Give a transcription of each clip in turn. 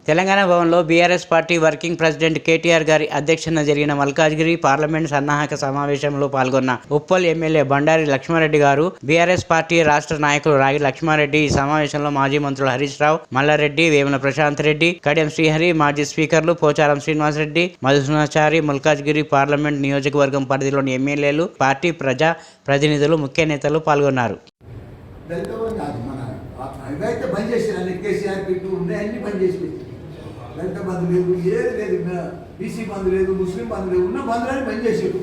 తెలంగాణ భవన్లో BRS party working president KTR గారి అధ్యక్షతన జరిగిన మల్కాజ్గిరి పార్లమెంట్ సన్నాహక సమావేశంలో పాల్గొన్న ఉప్పల్ ఎమ్మెల్యే బండారి లక్ష్మారెడ్డి గారు, బీఆర్ఎస్ పార్టీ రాష్ట్ర నాయకులు రాగి లక్ష్మారెడ్డి. ఈ సమావేశంలో మాజీ మంత్రులు హరీష్ రావు, మల్లారెడ్డి, వేముల ప్రశాంత్ రెడ్డి, కడియం శ్రీహరి, మాజీ స్పీకర్లు పోచారం శ్రీనివాసరెడ్డి, మధుసూదనాచారి, మల్కాజ్గిరి పార్లమెంట్ నియోజకవర్గం పరిధిలోని ఎమ్మెల్యేలు, పార్టీ ప్రజా ప్రతినిధులు, ముఖ్య నేతలు పాల్గొన్నారు. అవైతే బంద్ చేసారు, కేసీఆర్ పెట్టు ఉన్నాయి, అన్ని బంద్ చేసి పెట్టారు. దళిత బంధు లేదు, ఏది లేదు, బీసీ బంధు లేదు, ముస్లిం బంధు లేదు, ఉన్న బంధువులని బంద్ చేసారు.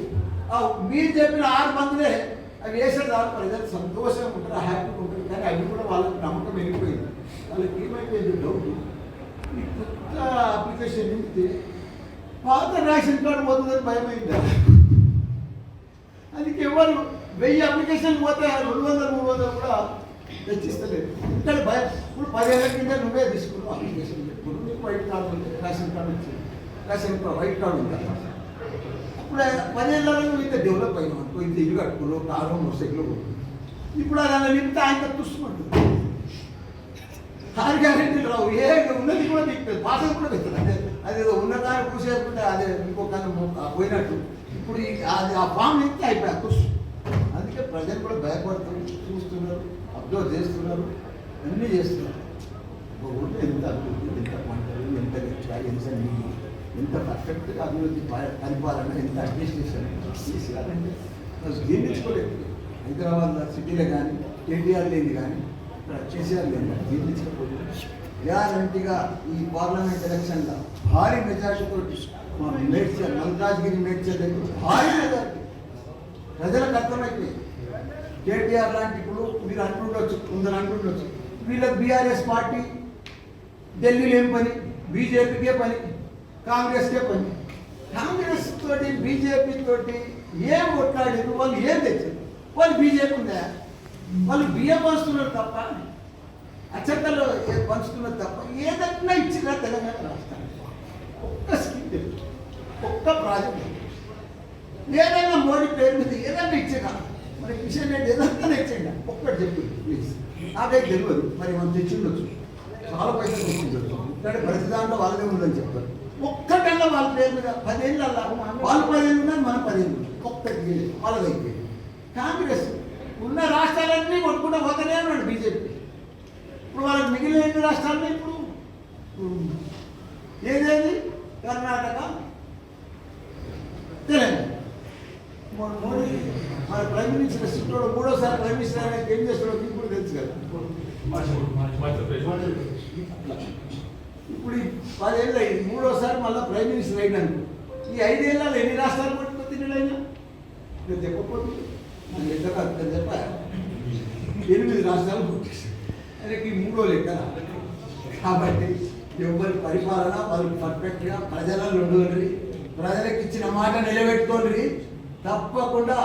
మీరు చెప్పిన 6 బంధులే అవి వేసారు. దాని ప్రజలు సంతోషంగా ఉంటారు, హ్యాపీగా ఉంటారు. కానీ అవి కూడా వాళ్ళకి నమ్మకం వెళ్ళిపోయింది. వాళ్ళకి ఏమైపోయింది డౌట్, ఈ కొత్త అప్లికేషన్ నింపితే పాత రేషన్ కార్డు పోతుందని భయమైంది. అందుకే ఎవరు 1000 అప్లికేషన్లు పోతే 200, 300 కూడా తెచ్చిస్తలేదు. ఇక్కడ భయం. ఇప్పుడు 10 ఏళ్ళ కింద నువ్వే తీసుకున్నావు అప్లికేషన్. ఇప్పుడు నీకు వైట్ కార్డు ఉంది, రేషన్ కార్డు వచ్చింది, రేషన్ వైట్ కార్డు ఉంది. అప్పుడు 10 ఏళ్ళలో నువ్వు ఇంత డెవలప్ అయినావు అనుకో, ఇంత ఇల్లు కట్టుకున్నావు, కారు, మోటార్ సైకిల్. ఇప్పుడు అలా నింపితే ఆయన చూసుకుంటుంది. 6 గ్యారెంటీలు రావు, ఏ ఉన్నది కూడా మీకు పాసం కూడా పెట్టదు. అదేదో ఉన్నదాన్ని కూసేసుకుంటే అదే ఇంకొక పోయినట్టు. ఇప్పుడు అది ఆ ఫామ్ నింపితే అయిపోయా కూర్చు. అందుకే ప్రజలు కూడా భయపడుతున్నారు, చూస్తున్నారు, అబ్జర్వ్ చేస్తున్నారు, అన్నీ చేస్తున్నారు. ఊళ్ళో ఎంత అభివృద్ధి, ఎంత పంటలు, ఎంత ఎంత నీళ్ళు, ఎంత పర్ఫెక్ట్గా అభివృద్ధి పరిపాలన, ఎంత అడ్మినిస్ట్రేషన్ చేయాలంటే జీర్ణించుకోలేదు. హైదరాబాద్ సిటీలో కానీ కేటీఆర్ లేని కానీ ఇక్కడ కేసీఆర్ లేదు, జీర్ణించకపోతే గ్యారంటీగా ఈ పార్లమెంట్ ఎలక్షన్లో భారీ మెజార్టీతో మేడ్చల్, మల్కాజ్గిరి మేడ్చల్ భారీ మెజార్టీ ప్రజలకు అర్థమైపోయింది. కేటీఆర్ లాంటి ఇప్పుడు మీరు అంటుండొచ్చు, కొందరు అంటుండొచ్చు, వీళ్ళకి బీఆర్ఎస్ పార్టీ ఢిల్లీలో ఏం పని, బీజేపీకే పని, కాంగ్రెస్కే పని. కాంగ్రెస్ తోటి బీజేపీ తోటి ఏం కొట్లాడారు, వాళ్ళు ఏం తెచ్చారు? వాళ్ళు బీజేపీ ఉందా? వాళ్ళు బియ్యం పంచుతున్నారు తప్ప, అచ్చక్కల్లో పంచుతున్నారు తప్ప ఏదన్నా ఇచ్చినా తెలంగాణ రాష్ట్రానికి ఒక్క స్కీమ్ తెలుసు, ఒక్క ప్రాజెక్ట్ ఏదైనా మోడీ పేరు మీద ఏదన్నా ఇచ్చినా, మరి కిషన్ రెడ్డి ఏదన్నా ఇచ్చిండ ఒక్కటి చెప్పు ప్లీజ్. నాకైతే తెలియదు, మరి మనం తెచ్చిండొచ్చు, చాలా పైసలు తెచ్చిండొచ్చు. ఇక్కడ ప్రతి దాంట్లో వాళ్ళదే ఉందని చెప్తారు. ఒక్కటన్నా వాళ్ళ పేరు మీద 10 ఏళ్ళ వాళ్ళు 10 ఏళ్ళు ఉన్నారు, మనం 10 ఏళ్ళు, ఒక్కటి వాళ్ళదైతే. కాంగ్రెస్ ఉన్న రాష్ట్రాలన్నీ కొట్టుకుంటూ పోతూనే ఉన్నాడు బీజేపీ. ఇప్పుడు వాళ్ళకి మిగిలిన 2 రాష్ట్రాల్లో ఇప్పుడు ఏదేది కర్ణాటక, తెలంగాణ. మోడీ మన ప్రైమ్ మినిస్టర్ సిట్టోడు 3వసారి ప్రైమ్ మినిస్టర్ అయినా ఏం చేస్తాడో మీకు కూడా తెలుసు కదా. ఇప్పుడు 10 ఏళ్ళు అయింది, 3వసారి మళ్ళీ ప్రైమ్ మినిస్టర్ అయినాను. ఈ 5 ఏళ్ళలో ఎన్ని రాష్ట్రాలు పట్టుకొచ్చిండు అయినా? నేను చెప్పకపోతే నన్ను లెక్క అర్థం చెప్పా, 8 రాష్ట్రాలు పుట్టేసారు. ఆయనకి 3వ లెక్క. కాబట్టి ఎవరి పరిపాలన వాళ్ళు పర్ఫెక్ట్గా ప్రజలలో ఉండాలి, ప్రజలకు ఇచ్చిన మాట నిలబెట్టుకోండి. తప్పకుండా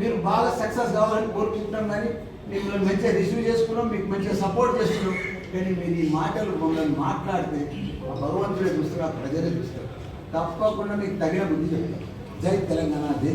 మీరు బాగా సక్సెస్ కావాలని కోరుకుంటున్నాం. కానీ మిమ్మల్ని మంచిగా రిసీవ్ చేసుకున్నాం, మీకు మంచిగా సపోర్ట్ చేస్తున్నాం. కానీ మీరు ఈ మాటలు మమ్మల్ని మాట్లాడితే ఆ భగవంతుడే చూస్తారు, ఆ ప్రజలే చూస్తారు. తప్పకుండా మీకు తగిన బుద్ధి చెప్తారు. జై తెలంగాణ, జై.